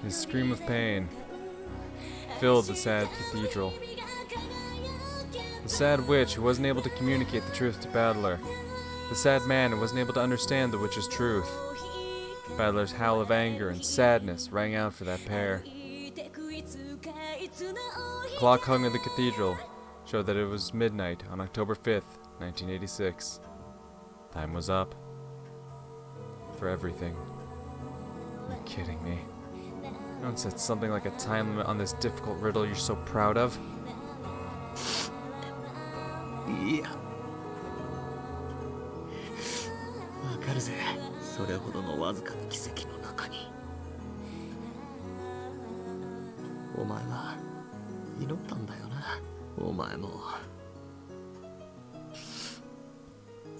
His scream of pain filled the sad cathedral. The sad witch who wasn't able to communicate the truth to Battler. The sad man who wasn't able to understand the witch's truth. Battler's howl of anger and sadness rang out for that pair. The clock hung in the cathedral showed that it was midnight on October 5th, 1986. Time was up. For everything. You're kidding me. No one said something like a time limit on this difficult riddle you're so proud of. いや、わかるぜ。それほどのわずかな奇跡の中に、お前は祈ったんだよな。お前も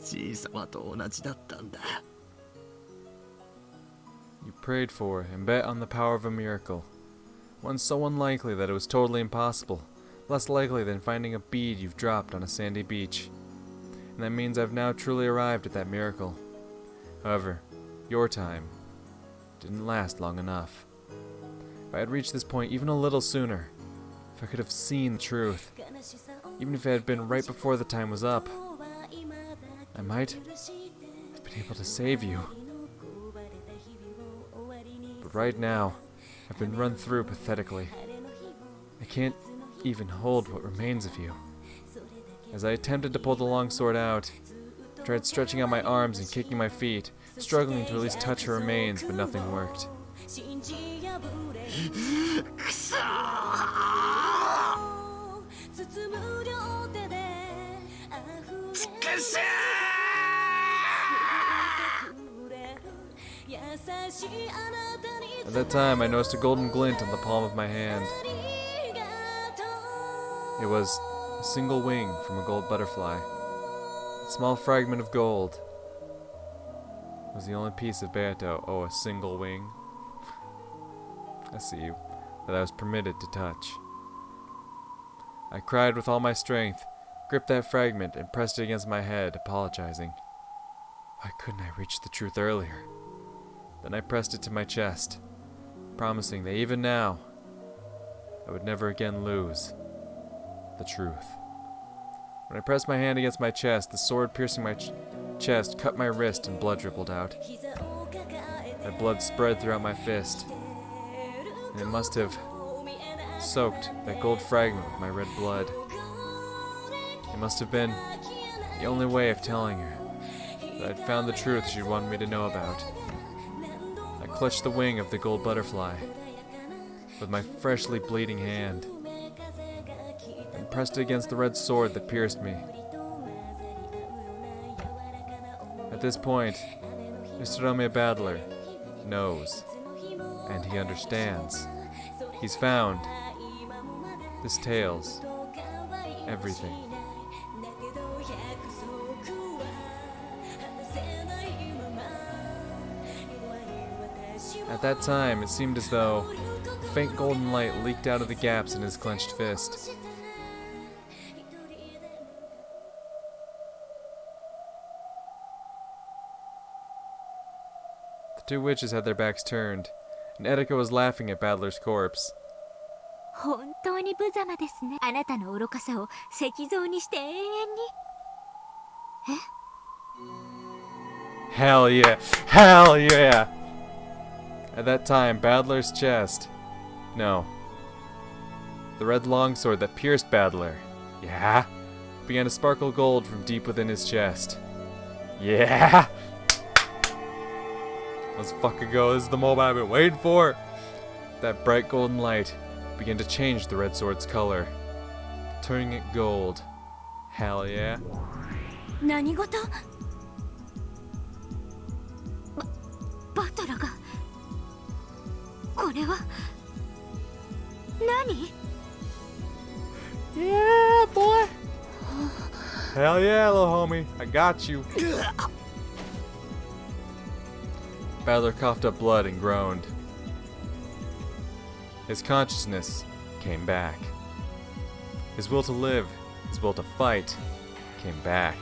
じいさまと同じだったんだ。You prayed for and bet on the power of a miracle. One so unlikely that it was totally impossible. Less likely than finding a bead you've dropped on a sandy beach. And that means I've now truly arrived at that miracle. However, your time didn't last long enough. If I had reached this point even a little sooner, if I could have seen the truth, even if it had been right before the time was up, I might have been able to save you. But right now, I've been run through pathetically. I can't even hold what remains of you. As I attempted to pull the longsword out, I tried stretching out my arms and kicking my feet, struggling to at least touch her remains, but nothing worked. At that time, I noticed a golden glint on the palm of my hand. It was a single wing from a gold butterfly. A small fragment of gold was the only piece of Beato. Oh, a single wing. I see, that I was permitted to touch. I cried with all my strength, gripped that fragment, and pressed it against my head, apologizing. Why couldn't I reach the truth earlier? Then I pressed it to my chest, promising that even now, I would never again lose the truth. When I pressed my hand against my chest, the sword piercing my chest cut my wrist and blood dribbled out. That blood spread throughout my fist, and it must have soaked that gold fragment with my red blood. It must have been the only way of telling her that I'd found the truth she wanted me to know about. I clutched the wing of the gold butterfly with my freshly bleeding hand and pressed it against the red sword that pierced me. At this point, Mr. Battler knows, and he understands. He's found this tale's everything. At that time, it seemed as though a faint golden light leaked out of the gaps in his clenched fist. The two witches had their backs turned, and Erika was laughing at Battler's corpse. 本当に無様ですね。あなたの愚かさを石像にして永遠に。え？ Hell yeah! Hell yeah! At that time, Battler's chest. No. The red longsword that pierced Battler. Yeah? Began to sparkle gold from deep within his chest. Yeah! Let's fucking go. This is the moment I've been waiting for. That bright golden light began to change the red sword's color, turning it gold. Hell yeah. 何事？バトラが。これは何？ Yeah, boy. Hell yeah, little homie. I got you. Battler coughed up blood and groaned. His consciousness came back. His will to live, his will to fight, came back.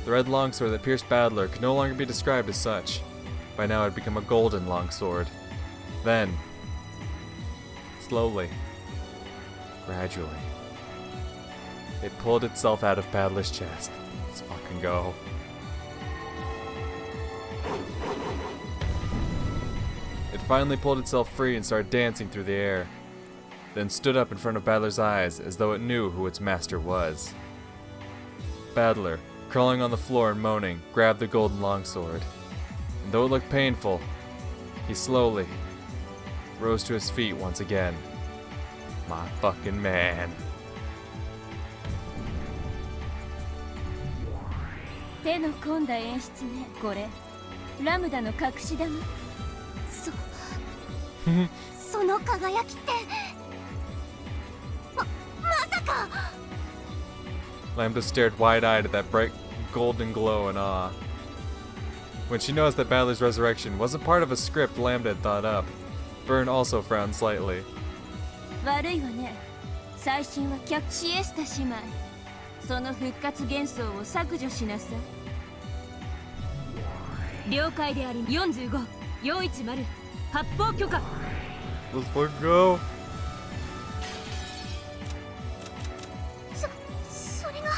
The red longsword that pierced Battler could no longer be described as such. By now it had become a golden longsword. Then, slowly, gradually, it pulled itself out of Battler's chest. Let's fucking go. It finally pulled itself free and started dancing through the air, then stood up in front of Battler's eyes as though it knew who its master was. Battler, crawling on the floor and moaning, grabbed the golden longsword. And though it looked painful, he slowly rose to his feet once again. My fucking man. 手の込んだ演出ね。これラムダの隠し玉。その輝きってまさか。 Lambda stared wide-eyed at that bright golden glow in awe. When she noticed that Battler's resurrection wasn't part of a script Lambda had thought up, Byrne also frowned slightly. 悪いわね。最新はシエスタ姉妹。その復活幻想を削除しなさい。了解であり。45、410、発砲許可。 Let's fucking go. それが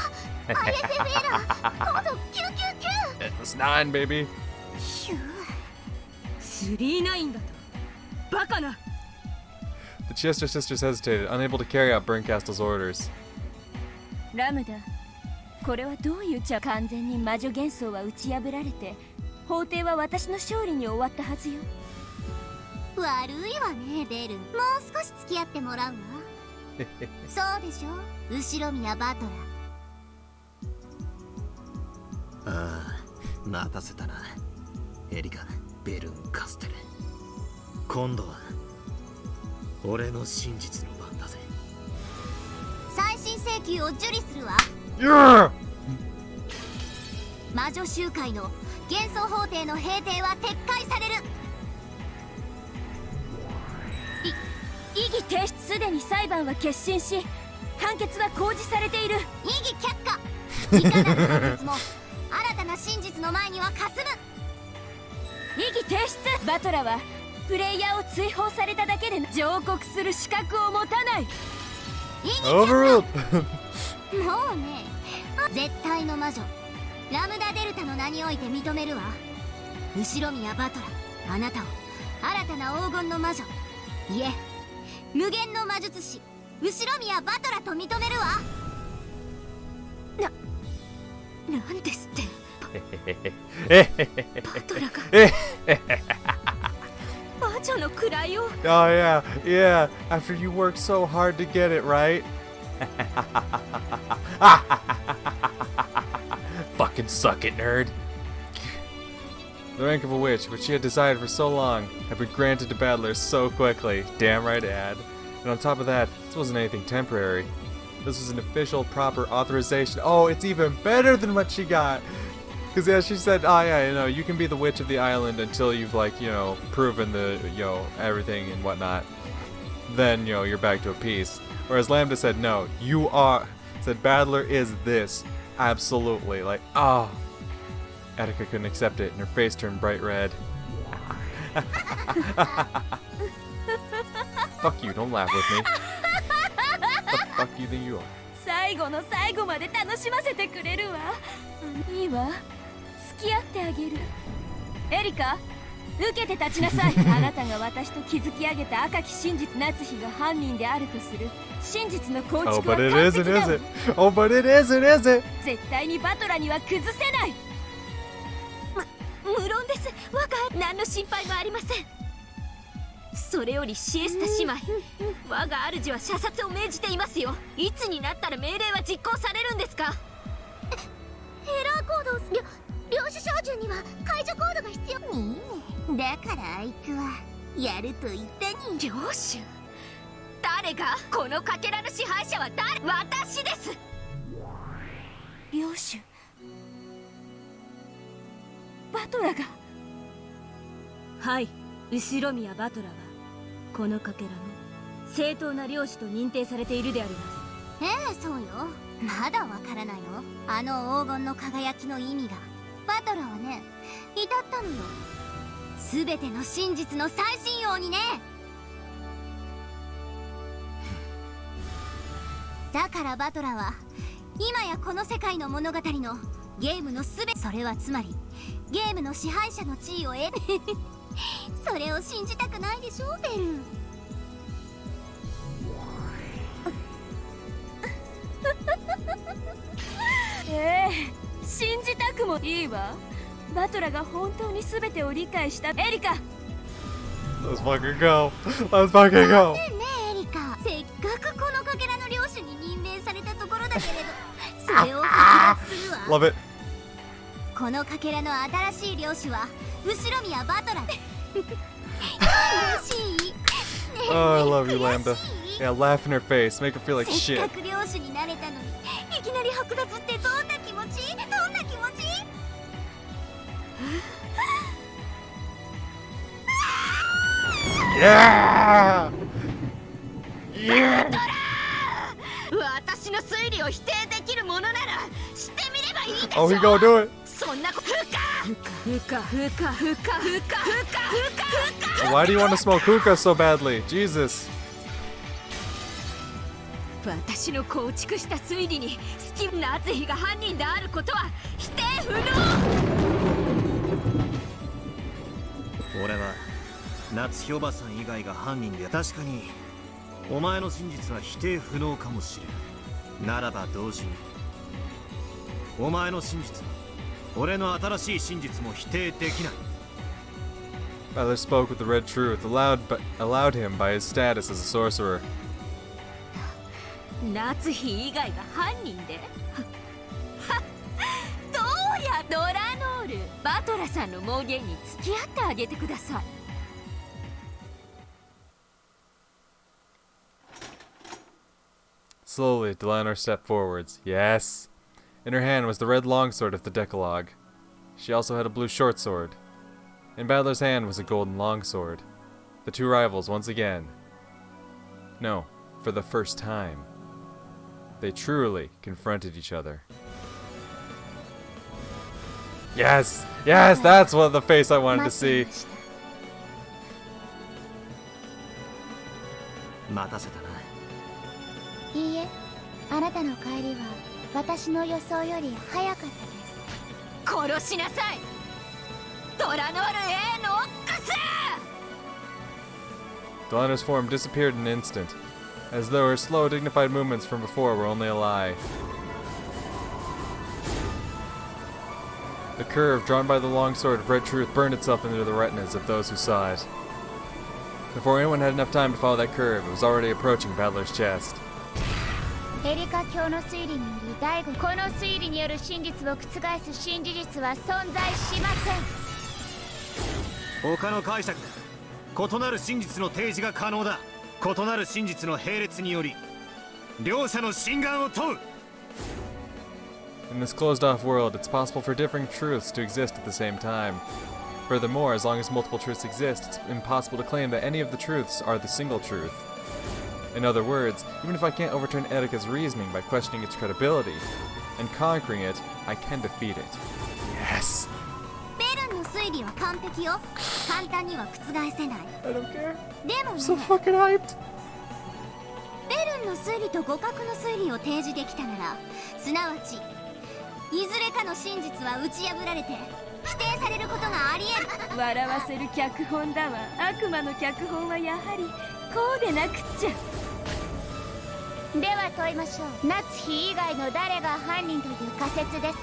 IFF エラーコード999。 It's 9, baby. ヒュー。39だと。バカな。 The Chester sisters hesitated, unable to carry out Burncastle's orders. ラムダ、これはどういう茶。完全に魔女幻想は打ち破られて、法廷は私の勝利に終わったはずよ。悪いわねベル。もう少し付き合ってもらうわ。そうでしょ、後ろ宮バトラ。ああ、待たせたな。エリカ、ベルン、カステル。今度は俺の真実の番だぜ。最新請求を受理するわ。 Yeah! 魔女集会の幻想法廷の閉廷は撤回される。異議提出。すでに裁判は結審し、判決は公示されている。異議却下。いかなる判決も新たな真実の前にはかすむ。異議提出。バトラはプレイヤーを追放されただけで上告する資格を持たない。異議却 Overruled! 下。もうね、絶対の魔女ラムダデルタの名において認めるわ。後ろ宮バトラ、あなたを新たな黄金の魔女、いえ無限の魔術師後ろ宮バトラと認めるわ。なんですってバトラが魔女の位を。 Oh yeah, yeah. After you worked so hard to get it, right? Fucking suck it, nerd. The rank of a witch, which she had desired for so long, had been granted to Battler so quickly. Damn right it had. And on top of that, this wasn't anything temporary. This was an official, proper authorization. Oh, it's even better than what she got. Because yeah, she said, oh yeah, you know, you can be the witch of the island until you've like, you know, proven the, you know, everything and whatnot. Then, you know, you're back to a peace. Whereas Lambda said, no, you are, said Battler is this. Absolutely. Like, oh. Attica couldn't accept it and her face turned bright red. Fuck you, don't laugh with me. The fuck you think you are? 最後の最後まで楽しませてくれるわ。いいわ、付き合ってあげる。エリカ、受けて立ちなさい。あなたが私と築き上げた赤き真実夏日が犯人であるとする真実の構 Oh, 築は but it 完 isn't, 璧だ is わ。 it? Oh, but it isn't, is it? 絶対にバトラには崩せない。無論です。我が何の心配もありません。それよりシエスタ姉妹、我が主は射殺を命じていますよ。いつになったら命令は実行されるんですか。エラーコードを領主照準には解除コードが必要ねえ。だからあいつはやると言ったに。領主、誰が？このかけらの支配者は誰？私です。領主、バトラが。はい、後ろ宮バトラはこのかけらの正当な領主と認定されているであります。ええ、そうよ。まだわからないの？あの黄金の輝きの意味が。バトラはね、至ったのよ。全ての真実の最新王にね。だからバトラは今やこの世界の物語のゲームの全て、それはつまりゲームの支配者の地位を得るそれを信じたくないでしょベル。信じたくもいいわ。バトラが本当に全てを理解した。エリカ Let's fucking go. Let's fucking go. ねえエリカ、せっかくこのかけらの領主に任命されたところだけれどそれを剥奪するわ。 Love it. このかけらの新しい領主は後ろ宮バトラ嬉しい。 Oh, I love you, Lambda. Yeah, laugh in her face. Make her feel like せっ shit. かく領主になれたのにいきなり剥奪ってどんな気持ち？どんな気持ち？Yeah! Yeah! 私の推理を否定できるものならしてみればいいでしょ。 Oh, he gonna do it. そんなことふか Why do you want to smoke hookah so badly? Jesus. 私の構築した推理にスキム夏日が犯人であることは否定不能。俺は夏日おばさん以外が犯人で、確かにお前の真実は否定不能かもしれん。ならば同時にお前の真実は俺の新しい真実も否定できない。 Father spoke with the red truth, allowed him by his status as a sorcerer. 夏日以外が犯人でどうやドラノール、バトラさんの妄言に付き合ってあげてください。Slowly, Delanor stepped forwards. Yes. In her hand was the red longsword of the Decalogue. She also had a blue short sword. In Battler's hand was a golden longsword. The two rivals once again. No, for the first time. They truly confronted each other. Yes! Yes, that's what the face I wanted to see. 待たせたな。いいえ、あなたの帰りは私の予想より早かったです。殺しなさい、ドラノール A ノックス。 Delanor's form disappeared in an instant, as though her slow, dignified movements from before were only a lie. The curve drawn by the long sword of red truth burned itself into the retinas of those who saw it. Before anyone had enough time to follow that curve, it was already approaching Battler's chest. エリカ教の推理により第5、この推理による真実を覆す新事実は存在しません。他の解釈だ。異なる真実の提示が可能だ。異なる真実の並列により両者の真贋を問う。 In this closed-off world, it's possible for differing truths to exist at the same time. Furthermore, as long as multiple truths exist, it's impossible to claim that any of the truths are the single truth. In other words, even if I can't overturn Etika's reasoning by questioning its credibility and conquering it, I can defeat it. Yes! ベルンの推理は完璧よ。簡単には覆せない。 I don't care. でも I'm ね、 so fucking hyped! ベルンの推理と互角の推理を提示できたなら、すなわちいずれかの真実は打ち破られて否定されることがあり得る。笑わせる脚本だわ。悪魔の脚本はやはりこうでなくっちゃ。では問いましょう。夏日以外の誰が犯人という仮説ですか？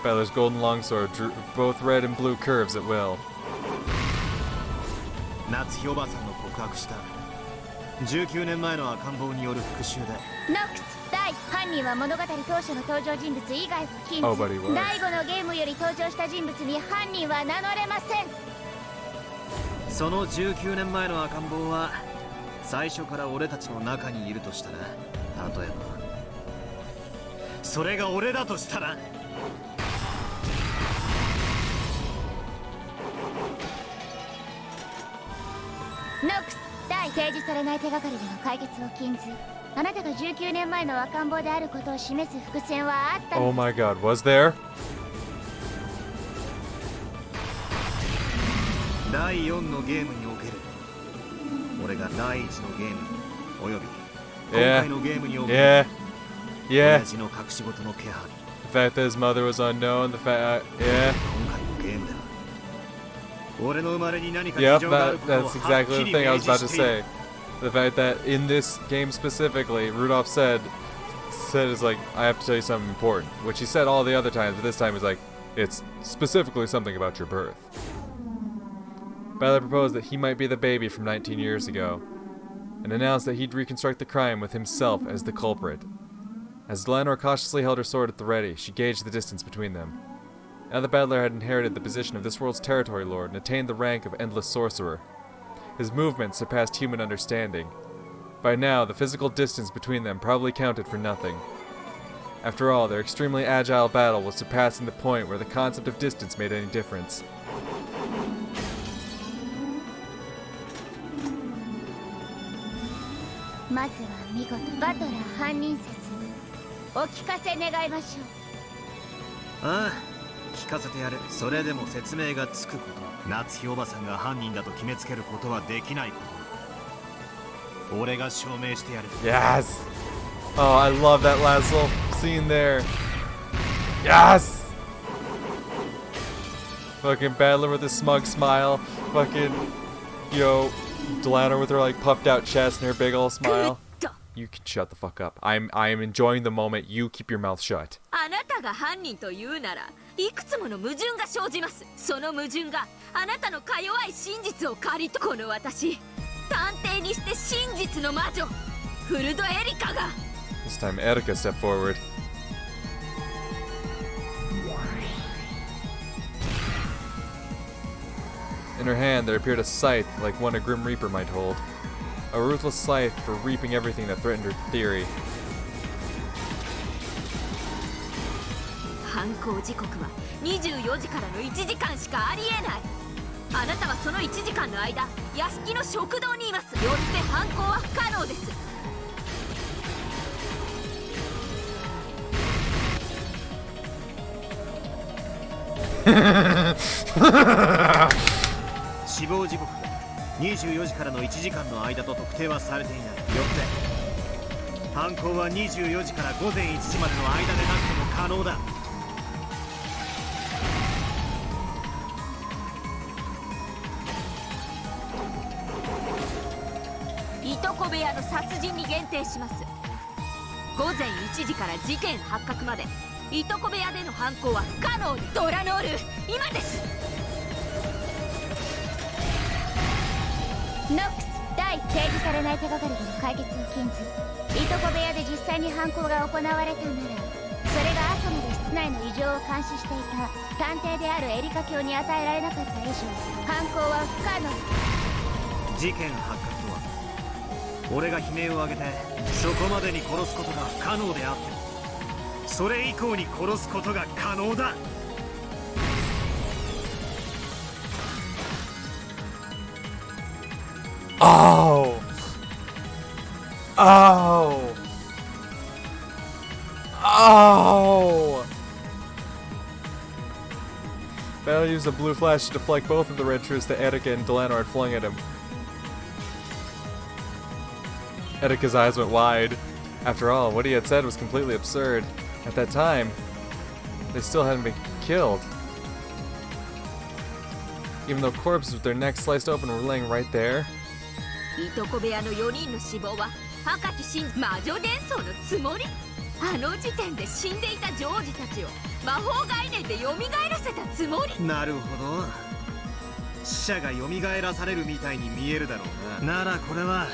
Battler's golden longsword drew both red and blue curves at will. 夏日おばさんの告白した19年前の赤ん坊による復讐で。ノックス、犯人は物語当初の登場人物以外は禁止。 Oh, but he was. 第5のゲームより登場した人物に犯人は名乗れません。その19年前の赤ん坊は最初から俺たちの中にいるとしたら、例えばそれが俺だとしたら、ノックス、提示されない手がかりでの解決を禁ず。あなたが19年前の赤ん坊であることを示す伏線はあったの Oh my god, was there? 第4のゲームにおける俺が第1のゲームおよび今回のゲームにおける Yeah. Yeah. 親父の隠し事の気配 The fact that his mother was unknown. The fact. Yeah. 今回のゲームでは俺の生まれに何か事 Yep. 情があることを That's はっ exactly き the り thing I 明 was 示 about to している say. The fact that in this game specifically, Rudolph said is like, I have to tell you something important, which he said all the other times, but this time he's like, it's specifically something about your birth. Battler proposed that he might be the baby from 19 years ago, and announced that he'd reconstruct the crime with himself as the culprit. As Delanor cautiously held her sword at the ready, she gauged the distance between them. Now the Battler had inherited the position of this world's territory lord and attained the rank of endless sorcerer. His movements surpassed human understanding. By now, the physical distance between them probably counted for nothing. After all, their extremely agile battle was surpassing the point where the concept of distance made any difference. まずは見事バトラー犯人説お聞かせ願いましょう。ああ聞かせてやる。それでも説明がつくこと、夏日おばさんが犯人だと決めつけることはできないこと、俺が証明してやる。 Yes! Oh, I love that last little scene there. Yes! Fucking Battler with a smug smile. Fucking, Delanor with her like puffed out chest and her big ol' smile. You can shut the fuck up. I am enjoying the moment. You keep your mouth shut. あなたが犯人というならいくつもの矛盾が生じます。その矛盾があなたのか弱い真実を借りとこの私探偵にして真実の魔女フルドエリカが This time Erika stepped forward. In her hand there appeared a scythe like one a Grim Reaper might hold. A ruthless scythe for reaping everything that threatened her theory. 犯行時刻は24時からの1時間しかありえない。あなたはその1時間の間屋敷の食堂にいます。よって犯行は不可能です。死亡時刻が24時からの1時間の間と特定はされていない。よって犯行は24時から午前1時までの間でなくても可能だ。いとこ部屋の殺人に限定します。午前1時から事件発覚までいとこ部屋での犯行は不可能です。ドラノール今です。ノックス第提示されない手がかりでの解決を禁ずいとこ部屋で実際に犯行が行われたならそれが朝まで室内の異常を監視していた探偵であるエリカ卿に与えられなかった以上犯行は不可能。事件発覚とは俺が悲鳴を上げてそこまでに殺すことが不可能であってそれ以降に殺すことが可能だ。Oh! Oh! Oh! Battle used a blue flash to deflect both of the red truths that Erika and Delanor had flung at him. Erika's eyes went wide. After all, what he had said was completely absurd. At that time, they still hadn't been killed. Even though corpses with their necks sliced open were laying right there. いとこ部屋の4人の死亡は赤き真魔女伝送のつもり。あの時点で死んでいたジョージたちを魔法概念で蘇らせたつもり。なるほど。死者が蘇らされるみたいに見えるだろうな。ならこれは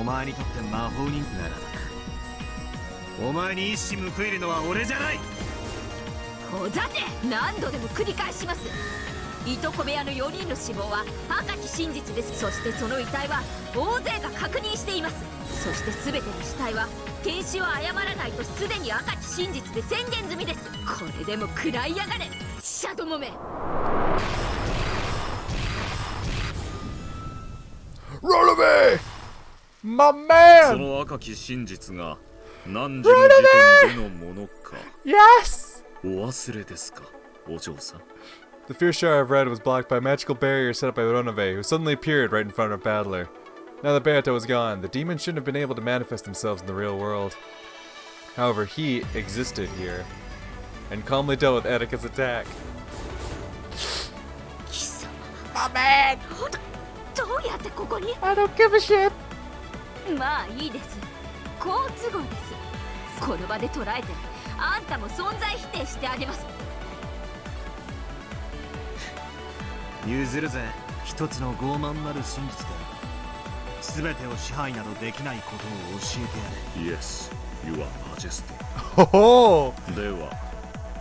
お前にとって魔法にならなくお前に一矢報いるのは俺じゃない。ほざて何度でも繰り返します。いとこ部屋の4人の死亡は赤き真実です。そしてその遺体は大勢が確認しています。そして全ての死体は検視を誤らないとすでに赤き真実で宣言済みです。これでも食らいやがれ死者どもめ。Run away! My そ man! の赤き真実が何時の時点でのものか Yes! お忘れですかお嬢さん。The fierce shower of red was blocked by a magical barrier set up by Ronove, who suddenly appeared right in front of Battler. Now that Beato was gone, the demons shouldn't have been able to manifest themselves in the real world. However, he existed here, and calmly dealt with Erika's attack. どうやってここに I don't give a shit! まあいいです。好都合です。この場で捉えてあんたも存在否定してあげます。譲るぜ。一つの傲慢なる真実だ。全てを支配などできないことを教えてやれ。 Yes, Your Majesty. ほほー。では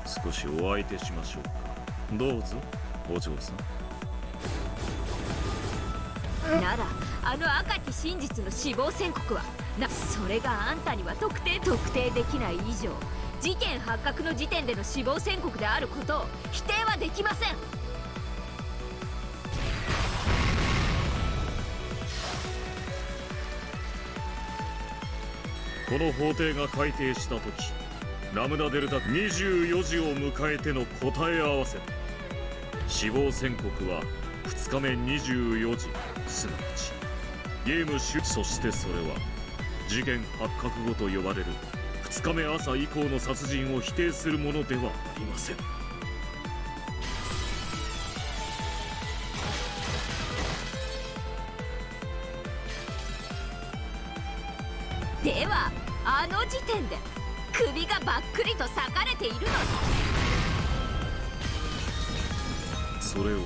少しお相手しましょうか。どうぞお嬢さん。ならあの赤き真実の死亡宣告はそれがあんたには特定できない以上、事件発覚の時点での死亡宣告であることを否定はできません。この法廷が改定した時、ラムダデルタ24時を迎えての答え合わせ。死亡宣告は2日目24時、すなわちゲーム終。そしてそれは事件発覚後と呼ばれる2日目朝以降の殺人を否定するものではありません。ではあの時点で首がばっくりと裂かれているのに、それを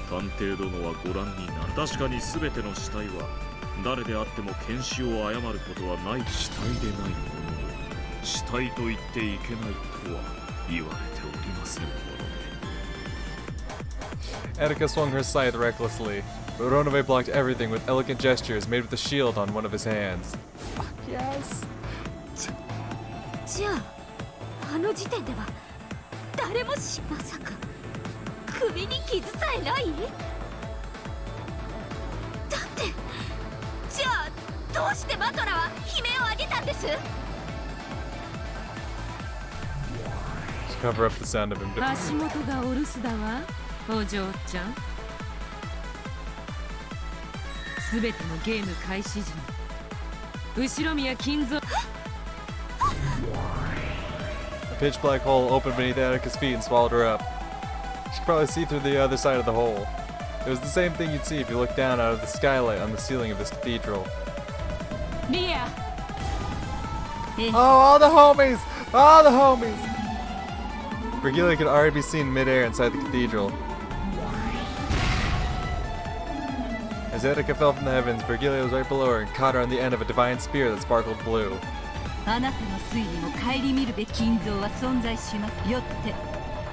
探偵殿はご覧になる。確かに全ての死体は誰であっても検視を誤ることはない。死体でないものを死体と言っていけないとは言われておりませんもので。 Erika swung her scythe recklessly, but Ronove blocked everything with elegant gestures made with the shield on one of his hands. Fuck yes! じゃああの時点では誰もまさか首に傷さえない？だってじゃあどうしてバトラは悲鳴を上げたんです？ To cover up the sound of him. 足元がお留守だわ、お嬢ちゃん。すべてのゲーム開始時に後ろ宮金蔵。A pitch black hole opened beneath Erika's feet and swallowed her up. She could probably see through the other side of the hole. It was the same thing you'd see if you looked down out of the skylight on the ceiling of this cathedral. リア。 Oh, all the homies! All the homies! Virgilia could already be seen midair inside the cathedral. As Erika fell from the heavens, Virgilia was right below her and caught her on the end of a divine spear that sparkled blue. あなたの推理も顧みるべき金像は存在します。よって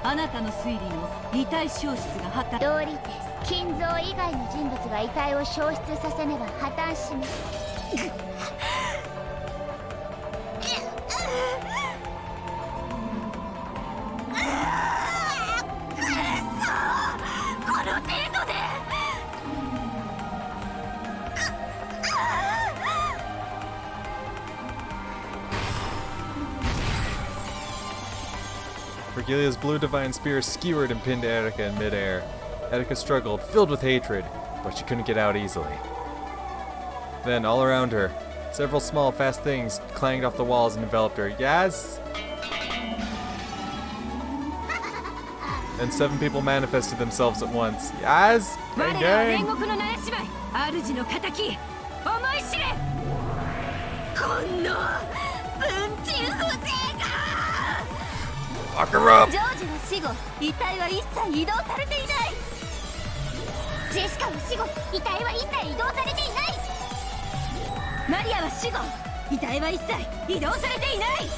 あなたの推理の遺体消失が働く。道理です。金像以外の人物が遺体を消失させねば破綻します。Virgilia's blue divine spear skewered and pinned Erika in midair. Erika struggled, filled with hatred, but she couldn't get out easily. Then, all around her, several small, fast things clanged off the walls and enveloped her. Yes! And 7 people manifested themselves at once. Yes! 我 Gang らは煉 gang! 獄の納屋姉妹、主の敵、思い知れ。この文鎮風情が Fuck her up! ジョージの死後、遺体は一切移動されていない。ジェシカの死後、遺体は一切移動されていない。マリアは死後、遺体は一切移動されていない。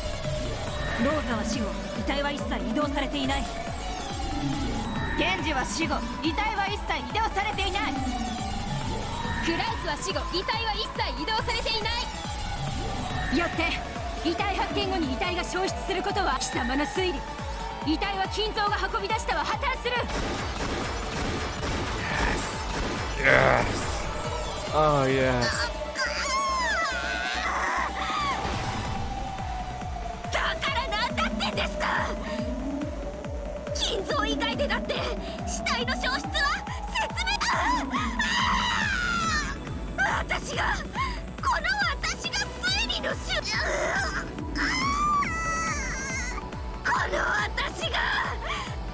ローザは死後、遺体は一切移動されていない。ゲンジは死後、遺体は一切移動されていない。クライスは死後、遺体は一切移動されていない。よって遺体発見後に遺体が消失することは貴様の推理。遺体は金像が運び出したは破綻する。 Yes! Oh, yes. だからなんだってんですか。金像以外でだって体の消失は説明私がこの私が推理のこの私が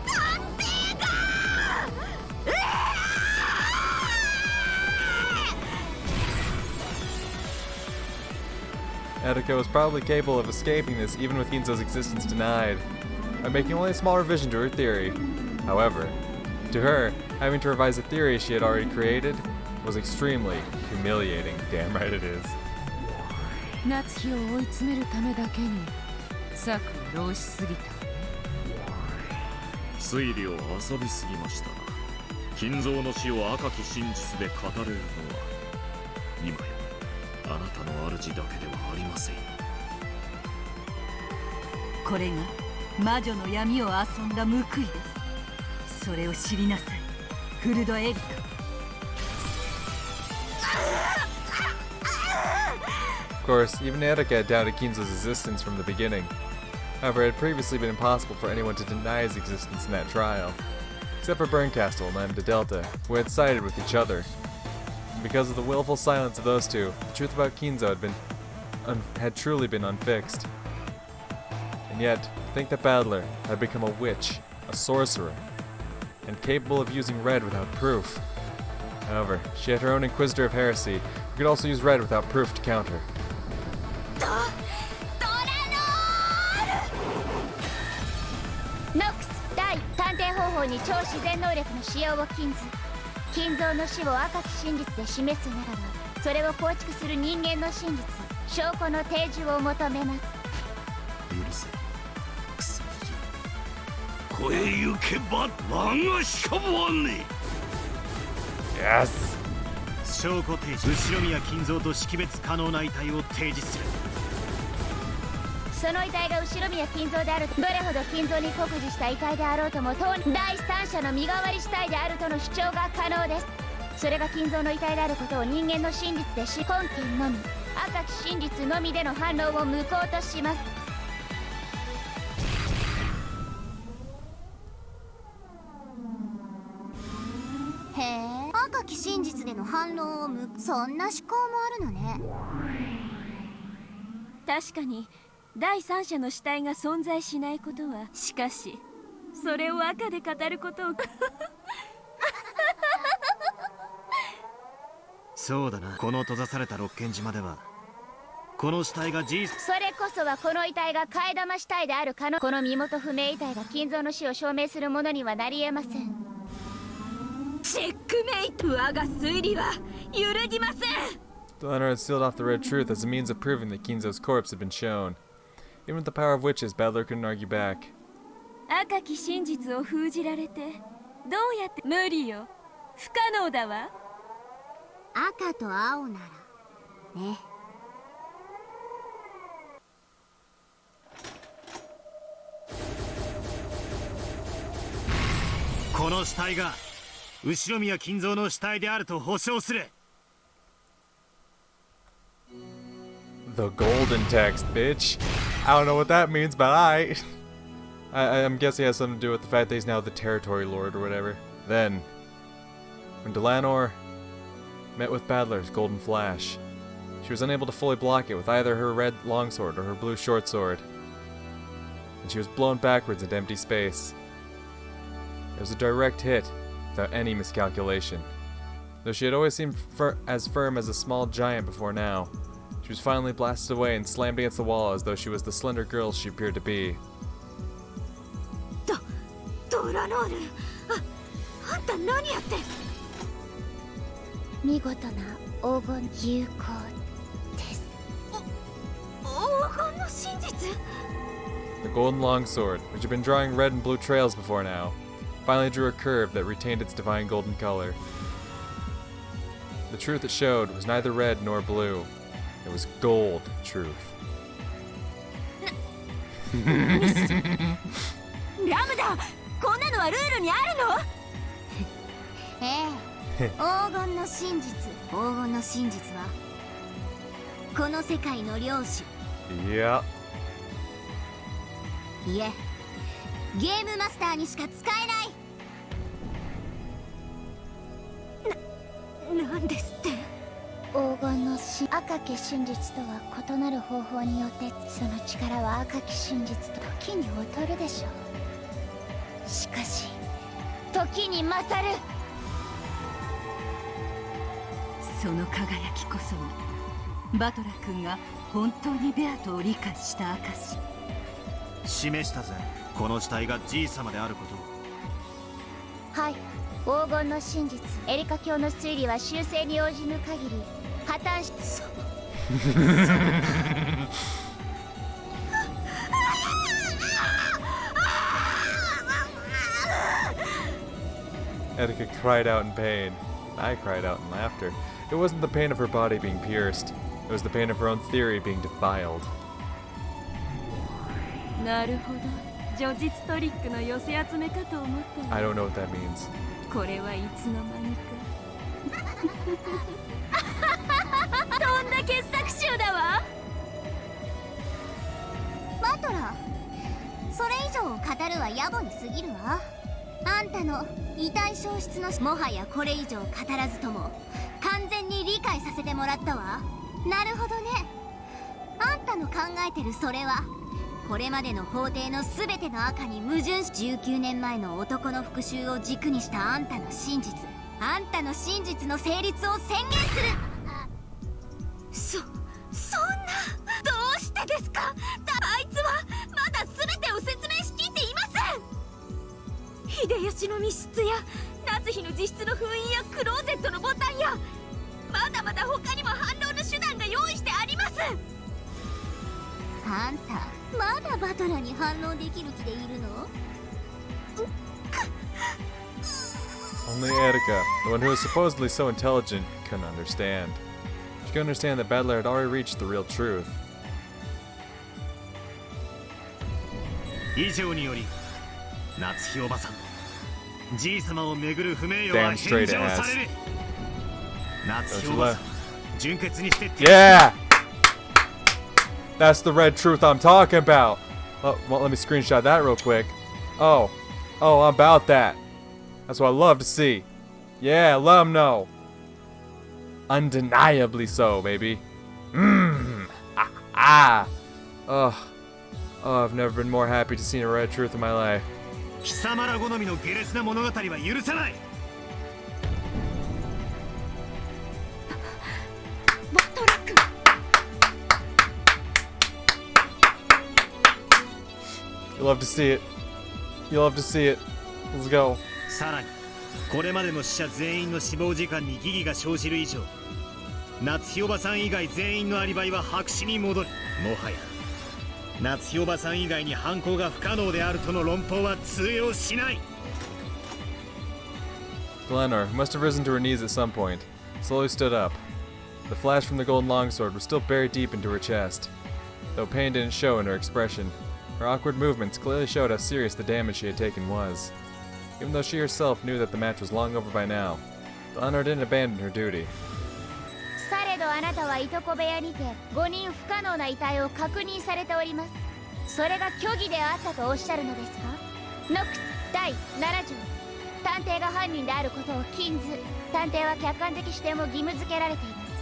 探偵だ。Etika was probably capable of escaping this even with Ginzo's existence denied, by making only a small revision to her theory. However, to her, having to revise a theory she had already created was extremely humiliating. Damn right it is. 夏日を追い詰めるためだけに策を浪しすぎた。推理を遊びすぎました。金蔵の死を赤き真実で語れるのは今やあなたの主だけではありません。これが魔女の闇を遊んだ報いです。それを知りなさい、フルドエリカ。Of course, even Etika had doubted Ginzo's existence from the beginning. However, it had previously been impossible for anyone to deny his existence in that trial, except for Berncastle and Madame de Delta, who had sided with each other. And because of the willful silence of those two, the truth about Ginzo had truly been unfixed. And yet, to think that Battler had become a witch, a sorcerer, and capable of using red without proof. However, she had her own Inquisitor of Heresy, who could also use red without proof to counter. ノックス第探偵方法に超自然能力の使用を禁ず、金蔵の死を赤き真実で示すならば、それを構築する人間の真実、証拠の提示を求めます。許せ、クソじじ。こへ行けば我がしかもわんねえ。 Yes! 証拠提示、後宮金蔵と識別可能な遺体を提示する。その遺体が後宮金蔵であると、どれほど金蔵に酷似した遺体であろうとも当第三者の身代わり死体であるとの主張が可能です。それが金蔵の遺体であることを人間の真実でし、本件のみ赤き真実のみでの反論を無効とします。へえ、赤き真実での反論をそんな思考もあるのね。確かに第三者の死体が存在しないことは、しかしそれを赤で語ることをそうだな。この閉ざされた六軒島ではこの死体が事実。それこそはこの遺体が替え玉死体である可能。この身元不明遺体が金蔵の死を証明するものにはなり得ません。チェックメイト、我が推理は揺るぎません。 The Leonard had sealed off the red truth as a means of proving that Ginzo's corpse had been shown. Even with the power of witches, Battler couldn't argue back. 赤き真実を封じられてどうやって。無理よ、不可能だわ。赤と青ならね。この死体が後宮金蔵の死体であると保証する。 The golden text, bitch. I don't know what that means, but I'm guessing it has something to do with the fact that he's now the territory lord or whatever. Then, when Delanor met with Battler's golden flash, she was unable to fully block it with either her red longsword or her blue shortsword, and she was blown backwards into empty space. It was a direct hit, without any miscalculation. Though she had always seemed as firm as a small giant before now, she was finally blasted away and slammed against the wall as though she was the slender girl she appeared to be. ドラノール、あんた何やって。見事な黄金有効です。黄金の真実。 The golden longsword, which had been drawing red and blue trails before now, finally drew a curve that retained its divine golden color. The truth it showed was neither red nor blue. It was gold truth. ラムダ、こんなのはルールにあるの？ええ、黄金の真実、黄金の真実はこの世界の領主。 Yeah. いえ、ゲームマスターにしか使えない。なんですって。黄金の赤き真実とは異なる方法によってその力は赤き真実と時に劣るでしょう。しかし時に勝る。その輝きこそがバトラ君が本当にベアトを理解した証。示したぜ、この死体がじい様であることを。はい、黄金の真実エリカ教の推理は修正に応じぬ限り破綻しEtika cried out in pain. I cried out in laughter. It wasn't the pain of her body being pierced. It was the pain of her own theory being defiled. なるほど、叙実トリックの寄せ集めかと思った。 I don't know what that means. これはいつの間にかとんだ傑作集だわ。バトラー、それ以上語るは野暮に過ぎるわ。あんたの遺体消失のもはやこれ以上語らずとも完全に理解させてもらったわ。なるほどね。あんたの考えてるそれはこれまでの法廷の全ての赤に矛盾し19年前の男の復讐を軸にしたあんたの真実、あんたの真実の成立を宣言する。そんな、どうしてですか。あいつはまだ全てを説明しきっていません。秀吉の密室や夏日の自室の封印やクローゼットのボタンやまだまだ他にも反論の手段が用意してあります。あんたまだバトラーに反論できる気でいるの。 Only Etika, the one who was supposedly so intelligent, couldn't understand. She couldn't understand that Battler had already reached the real truth. 以上により夏日おばさん、じい様をめぐる不名誉は返上される。夏日おばさん、純潔にして Yeah! That's the red truth I'm talking about. Well, let me screenshot that real quick. Oh, I'm about that. That's what I love to see. Yeah, let them know. Undeniably so, baby. Oh, I've never been more happy to see a red truth in my life. 貴様ら好みの下劣な物語は許さない。バトラ君、You love to see it. You love to see it. Let's go. さらにこれまでの死者全員の死亡時間に疑義が生じる以上、夏日おばさん以外全員のアリバイは白紙に戻り、もはや夏日おばさん以外に犯行が不可能であるとの論法は通用しない。 Glenor, who must have risen to her knees at some point, slowly stood up. The flash from the golden longsword was still buried deep into her chest. Though pain didn't show in her expression, her awkward movements clearly showed how serious the damage she had taken was. Even though she herself knew that the match was long over by now, Glenor didn't abandon her duty. されどあなたはいとこ部屋にて5人不可能な遺体を確認されております。それが虚偽であったとおっしゃるのですか。ノックス第7条、探偵が犯人であることを禁ず、探偵は客観的視点を義務付けられています。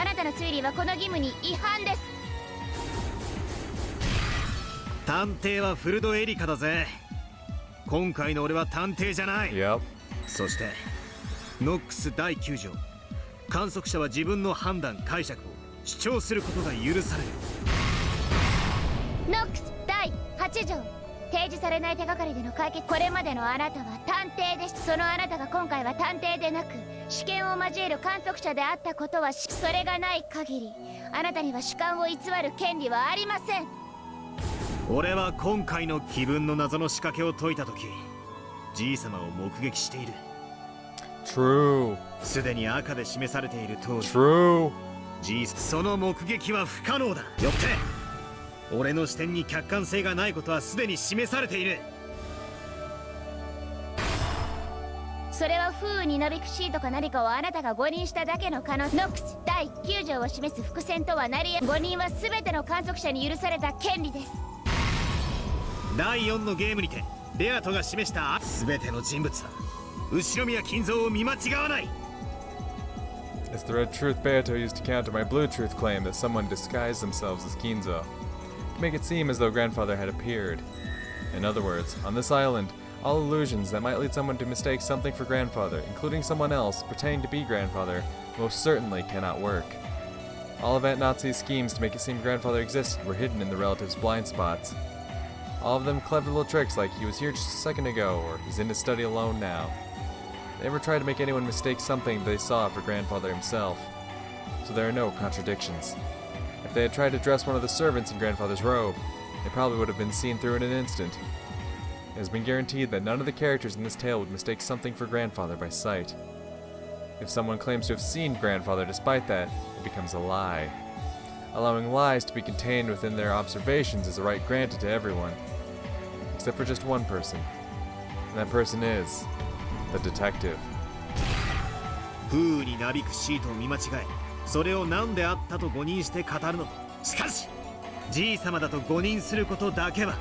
あなたの推理はこの義務に違反です。探偵はフルドエリカだぜ。今回の俺は探偵じゃない。 Yep. そしてノックス第9条、観測者は自分の判断解釈を主張することが許される。ノックス第8条、提示されない手がかりでの解決。これまでのあなたは探偵でした。そのあなたが今回は探偵でなく主権を交える観測者であったことはそれがない限りあなたには主観を偽る権利はありません。俺は今回の気分の謎の仕掛けを解いた時、じい様を目撃している。 True. すでに赤で示されている通り、 True. その目撃は不可能だ。よって俺の視点に客観性がないことはすでに示されている。それは風雨になびくシートか何かをあなたが誤認しただけの可能性。ノックス第9条を示す伏線とはなり誤認は全ての観測者に許された権利です。第4のゲームにてベアトが示した全ての人物は後宮金蔵を見間違わない。It's the red truth Beato used to counter my blue truth claim that someone disguised themselves as Kinzo, to make it seem as though grandfather had appeared. In other words, on this island, all illusions that might lead someone to mistake something for grandfather, including someone else pretending to be grandfather, most certainly cannot work. All of Aunt Nazi's schemes to make it seem grandfather existed were hidden in the relatives' blind spots. All of them clever little tricks like he was here just a second ago, or he's in his study alone now. They never tried to make anyone mistake something they saw for grandfather himself, so there are no contradictions. If they had tried to dress one of the servants in grandfather's robe, they probably would have been seen through in an instant. It has been guaranteed that none of the characters in this tale would mistake something for grandfather by sight. If someone claims to have seen grandfather despite that, it becomes a lie. Allowing lies to be contained within their observations is a right granted to everyone, except for just one person, and that person is the detective. 風雨になびくシートを見間違え、それを何であったと誤認して語るのも、しかしじい様だと誤認することだけは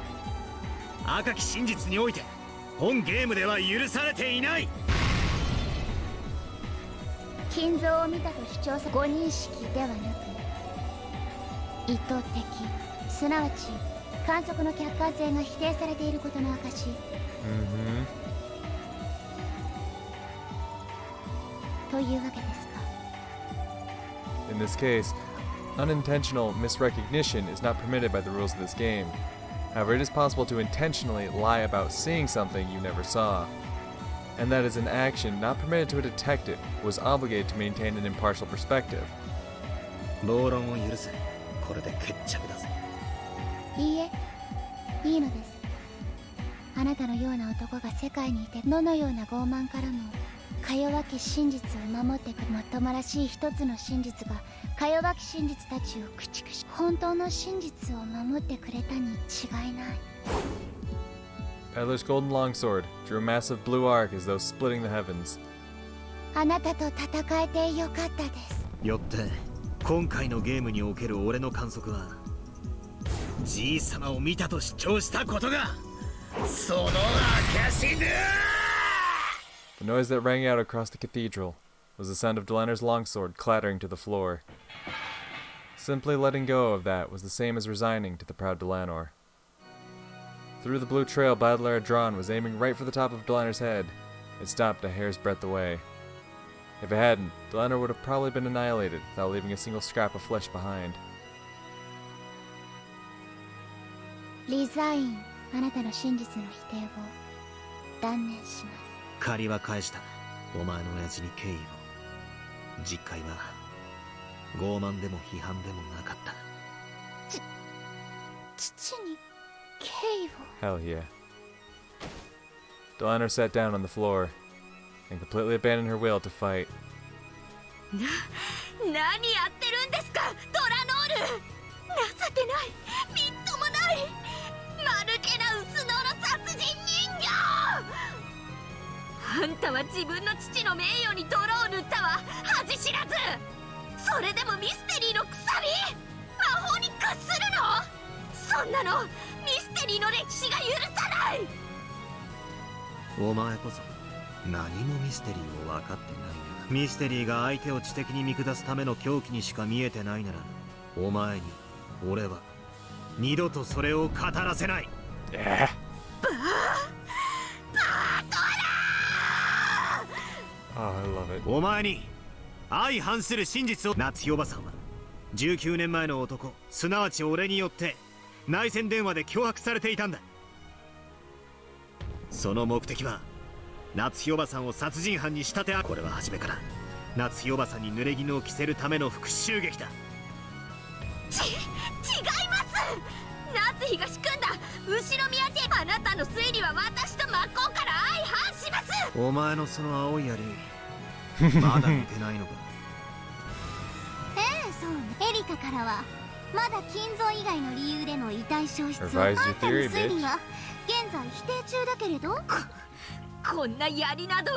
赤き真実において本ゲームでは許されていない。金像を見たと主張する誤認識ではなく、意図的、すなわち観測の客観性が否定されていることの証。というわけですか。In this case, unintentional misrecognition is not permitted by the rules of this game. However, it is possible to intentionally lie about seeing something you never saw. And that is an action not permitted to a detective who was obligated to maintain an impartial perspective. 暴論を許せ。これで決着だぜ。いいえ、いいのです。あなたのような男が世界にいて、どのような傲慢からもか弱き真実を守ってくるもっともらしい一つの真実がか弱き真実たちを駆逐し、本当の真実を守ってくれたに違いない。Adler's golden longsword drew a massive blue arc as though splitting the heavens. あなたと戦えてよかったです。よって今回のゲームにおける俺の観測は、じい様を見たと主張したことがその証だ。The noise that rang out across the cathedral was the sound of Delanor's longsword clattering to the floor. Simply letting go of that was the same as resigning to the proud Delanor. Through the blue trail Battler had drawn was aiming right for the top of Delanor's head. It stopped a hair's breadth away. If it hadn't, Delanor would have probably been annihilated without leaving a single scrap of flesh behind. リザイン、あなたの真実の否定を断念します。借りは返した。お前の親父に敬意を。実戒は傲慢でも批判でもなかった。父に敬意を。 Hell yeah. Delanor sat down on the floor and completely abandoned her will to fight. 何やってるんですか、ドラノール。情けない、みっともない、マヌケな薄野の殺人人形。あんたは自分の父の名誉に泥を塗ったわ、恥知らず。それでもミステリーのくさび、魔法に屈するの。そんなのミステリーの歴史が許さない。お前こそ何もミステリーを分かってないな。ミステリーが相手を知的に見下すための狂気にしか見えてないなら、お前に俺は二度とそれを語らせない。Oh, I love it. お前に相反する真実を。夏日おばさんは19年前の男、すなわち俺によって内線電話で脅迫されていたんだ。その目的は夏日おばさんを殺人犯に仕立てこれは初めから夏日おばさんに濡れ衣を着せるための復讐劇だ。違います。夏日が仕組んだ後ろ宮家、あなたの推理は私と真っ向から相反します。お前のその青い槍まだ見てないのか。そうね。エリカからはまだ金像以外の理由での遺体消失を。 Revise あ your んたの theory, 推理は現在否定中だけれど。こんな槍など。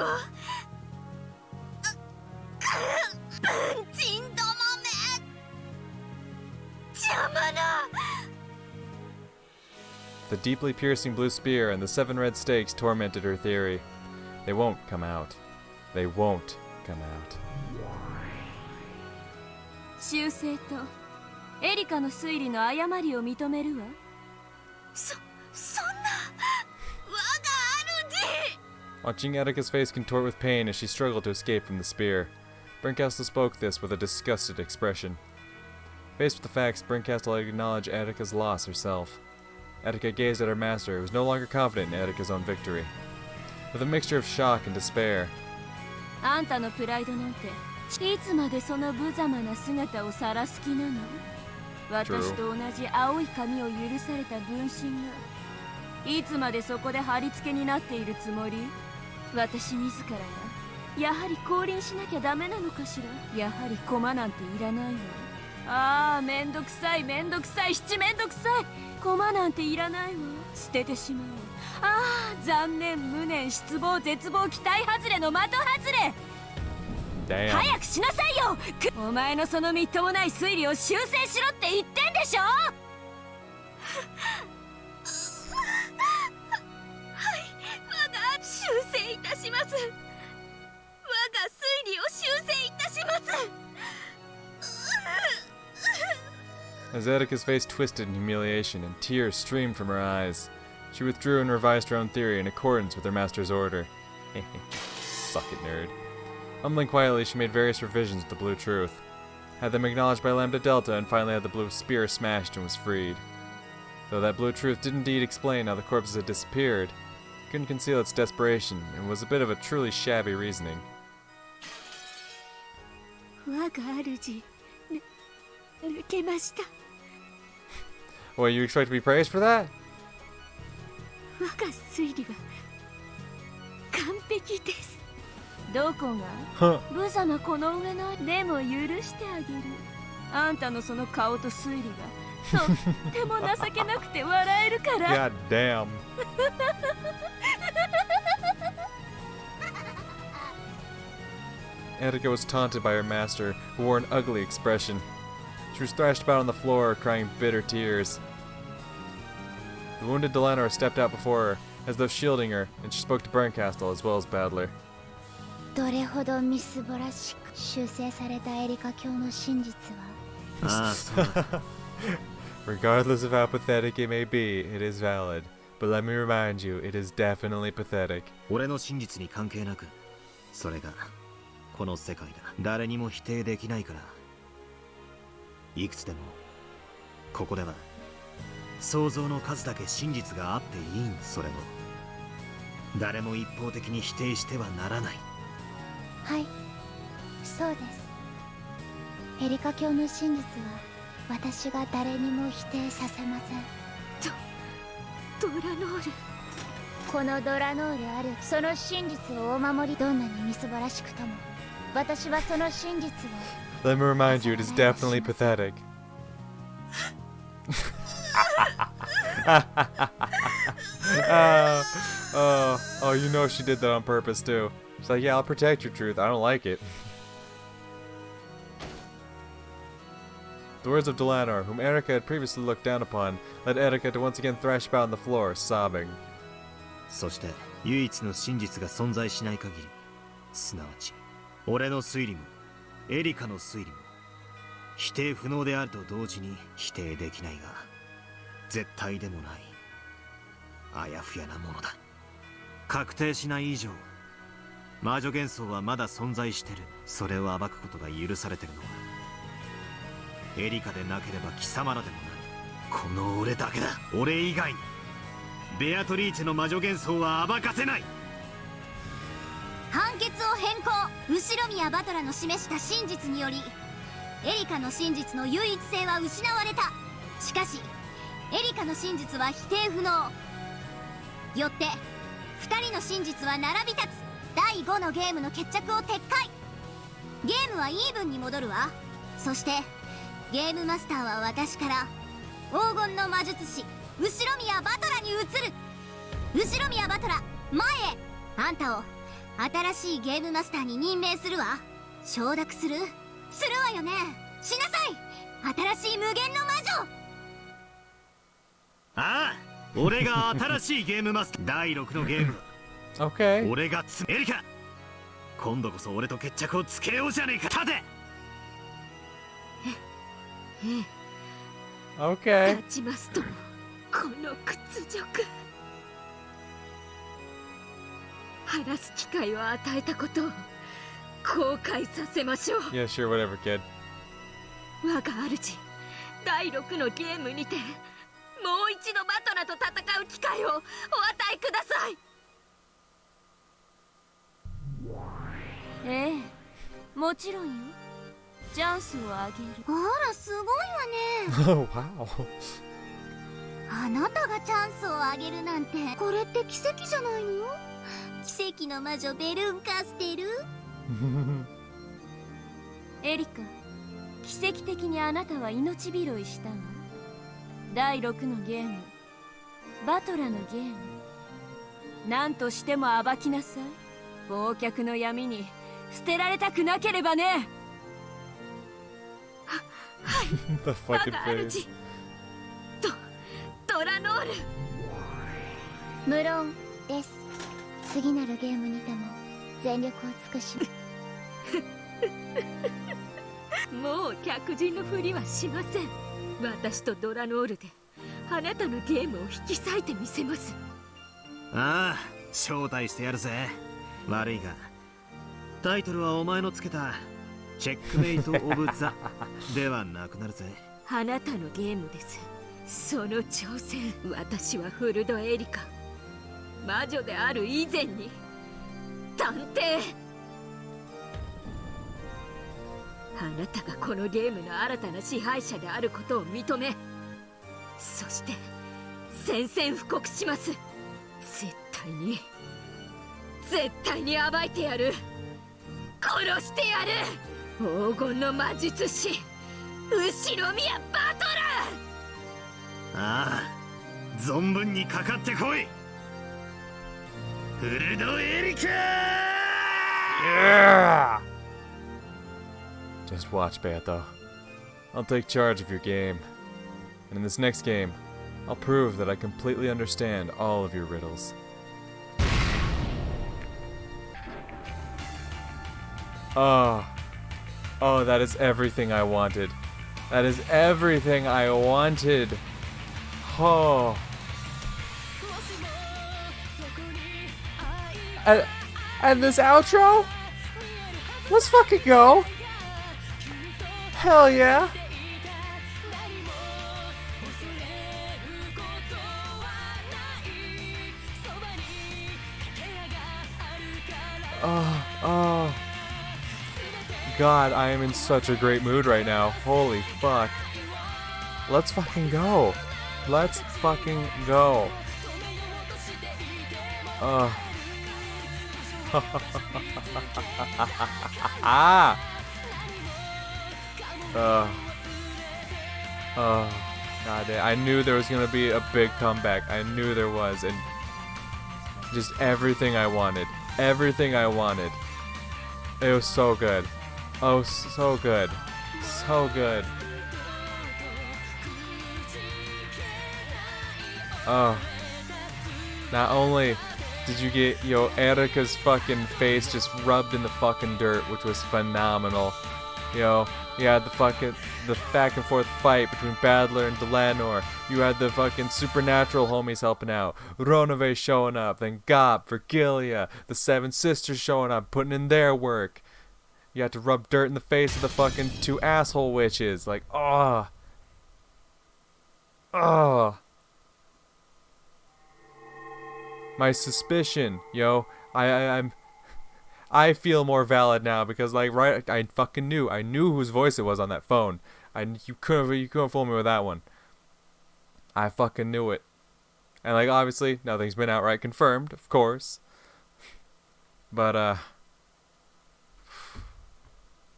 文人どもめ、邪魔な。 The deeply piercing blue spear and the 7 red stakes tormented her theory. They won't come out. They won't come out. 修正とエリカの推理の誤りを認めるわ。そんな我が主 Watching Etika's face contort with pain as she struggled to escape from the spear, Brinkcastle spoke this with a disgusted expression. Faced with the facts, Brinkcastle acknowledged Etika's loss herself. Etika gazed at her master, who was no longer confident in Etika's own victory. With a mixture of shock and despair, あんたのプライドなんていつまでその無様な姿を晒す気なの？私と同じ青い髪を許された分身がいつまでそこで貼り付けになっているつもり？私自らがやはり降臨しなきゃダメなのかしら。やはり駒なんていらないわ。ああ、めんどくさいめんどくさい七めんどくさい。駒なんていらないわ。捨ててしまおう。ああ、残念無念失望絶望期待外れの的外れ。damn. 早くしなさいよ。お前のそのみっともない推理を修正しろって言ってんでしょ。はい我が修正いたします。我が推理を修正いたします。 As Etika's face twisted in humiliation and tears streamed from her eyes, she withdrew and revised her own theory in accordance with her master's order. Suck it, nerd. Mumbling quietly, she made various revisions of the blue truth, had them acknowledged by Lambda Delta, and finally had the blue spear smashed and was freed. Though that blue truth did indeed explain how the corpses had disappeared, it couldn't conceal its desperation, and was a bit of a truly shabby reasoning. 我が主抜けました。 Well, you expect to be praised for that? 我が推理は完璧です。どこが Huh. 無様この上のでも許してあげる。あんたのその顔と推理がとっても情けなくて笑えるから。 God damn. Etika was taunted by her master, who wore an ugly expression. She was thrashed about on the floor, crying bitter tears. The wounded Delanor stepped out before her, as though shielding her, and she spoke to Barncastle as well as Badler. どれほどみすぼらしく修正されたエリカ教の真実はああそうだ Regardless of how pathetic it may be, it is valid. But let me remind you, it is definitely pathetic. 俺の真実に関係なくそれがこの世界だ。誰にも否定できないから。いくつでもここでは想像の数だけ真実があっていいん。それを誰も一方的に否定してはならない。はい、そうです。エリカ教の真実は私が誰にも否定させません。ドラノール。このドラノールあるその真実をお守り、どんなにみすぼらしくとも私はその真実を Let me remind you, it is definitely pathetic. Oh, you know she did that on purpose too. She's like, yeah, I'll protect your truth. I don't like it. The words of Delanor, whom Etika had previously looked down upon, led Etika to once again thrash about on the floor, sobbing. そして唯一の真実が存在しない限り、すなわち俺の推理もエリカの推理も否定不能であると同時に否定できないが絶対でもないあやふやなものだ。確定しない以上魔女幻想はまだ存在してる。それを暴くことが許されてるのはエリカでなければ貴様らでもないこの俺だけだ。俺以外にベアトリーチェの魔女幻想は暴かせない。判決を変更。後ろ宮バトラの示した真実によりエリカの真実の唯一性は失われた。しかしエリカの真実は否定不能。よって2人の真実は並び立つ。第5のゲームの決着を撤回。ゲームはイーブンに戻るわ。そしてゲームマスターは私から黄金の魔術師後ろ宮バトラに移る。後ろ宮バトラ前へ。あんたを新しいゲームマスターに任命するわ。承諾するわよね。しなさい新しい無限の魔女。ああ俺が新しいゲームマスター第6のゲーム Okay. 俺がエリカ今度こそ俺と決着をつけようじゃねえか。立て。Okay. 勝ちますともこの屈辱。晴らす機会を与えたことを後悔させましょう。 Yeah, sure, whatever, kid. 我が主、第6のゲームにてもう一度バトラと戦う機会をお与えください。ええ、もちろんよ。チャンスをあげる。あらすごいわね。 Oh, wow. あなたがチャンスをあげるなんて、これって奇跡じゃないの？奇跡の魔女ベルンカステル。エリカ、奇跡的にあなたは命拾いしたの。第6のゲーム、バトラのゲーム、何としても暴きなさい。忘却の闇に捨てられたくなければね。The 我 fucking が face. 主、ドラノール。無論です。次なるゲームにても全力を尽くします。もう客人のふりはしません。私とドラノールであなたのゲームを引き裂いてみせます。ああ、招待してやるぜ。悪いがタイトルはお前のつけたチェックメイト・オブ・ザではなくなるぜ。あなたのゲームです。その挑戦、私はフルドエリカ、魔女である以前に探偵。あなたがこのゲームの新たな支配者であることを認め、そして宣戦布告します。絶対に暴いてやる。殺してやる。黄金の魔術師後宮バトラー。ああ、存分にかかってこい、フルドエリカ。 Yeah! Just watch, Beto. I'll take charge of your game. And in this next game, I'll prove that I completely understand all of your riddles. Oh. Oh, that is everything I wanted. That is everything I wanted. Oh. And this outro? Let's fucking go. Hell yeah. Oh. God, I am in such a great mood right now. Holy fuck. Let's fucking go. Let's fucking go. God damn. I knew there was gonna be a big comeback. I knew there was, and just everything I wanted. Everything I wanted. It was so good. Oh, so good. So good. Oh. Not only did you get, Erica's fucking face just rubbed in the fucking dirt, which was phenomenal. You had the back and forth fight between Badler and Delanor. You had the fucking supernatural homies helping out. Ronove showing up, then Gop, Virgilia, the Seven Sisters showing up, putting in their work. You had to rub dirt in the face of the fucking two asshole witches. Like, oh. My suspicion, I feel more valid now because, like, right, I fucking knew. I knew whose voice it was on that phone. You couldn't fool me with that one. I fucking knew it. And, like, obviously, nothing's been outright confirmed, of course. But,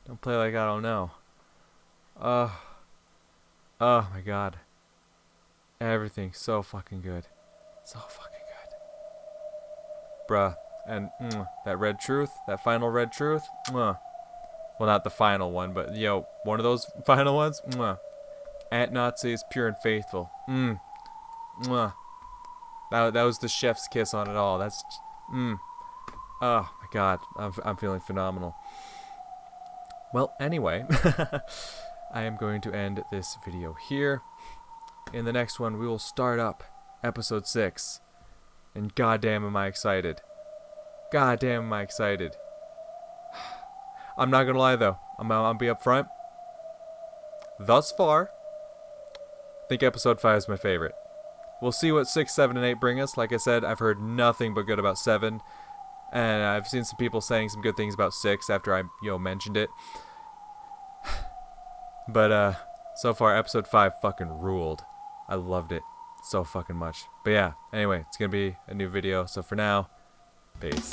don't play like I don't know. Oh my god. Everything's so fucking good. So fucking good. Bruh. And that red truth, that final red truth, well, not the final one, but one of those final ones, Aunt Nazi is pure and faithful. That was the chef's kiss on it all. That's oh my god, I'm feeling phenomenal. Well, anyway, I am going to end this video here. In the next one, we will start up episode 6. And goddamn am I excited. Goddamn am I excited. I'm not gonna lie though. I'm gonna be up front. Thus far, I think episode 5 is my favorite. We'll see what 6, 7, and 8 bring us. Like I said, I've heard nothing but good about 7. And I've seen some people saying some good things about 6 after I, mentioned it. But, so far, episode 5 fucking ruled. I loved it so fucking much. But yeah, anyway, it's gonna be a new video. So for now, peace.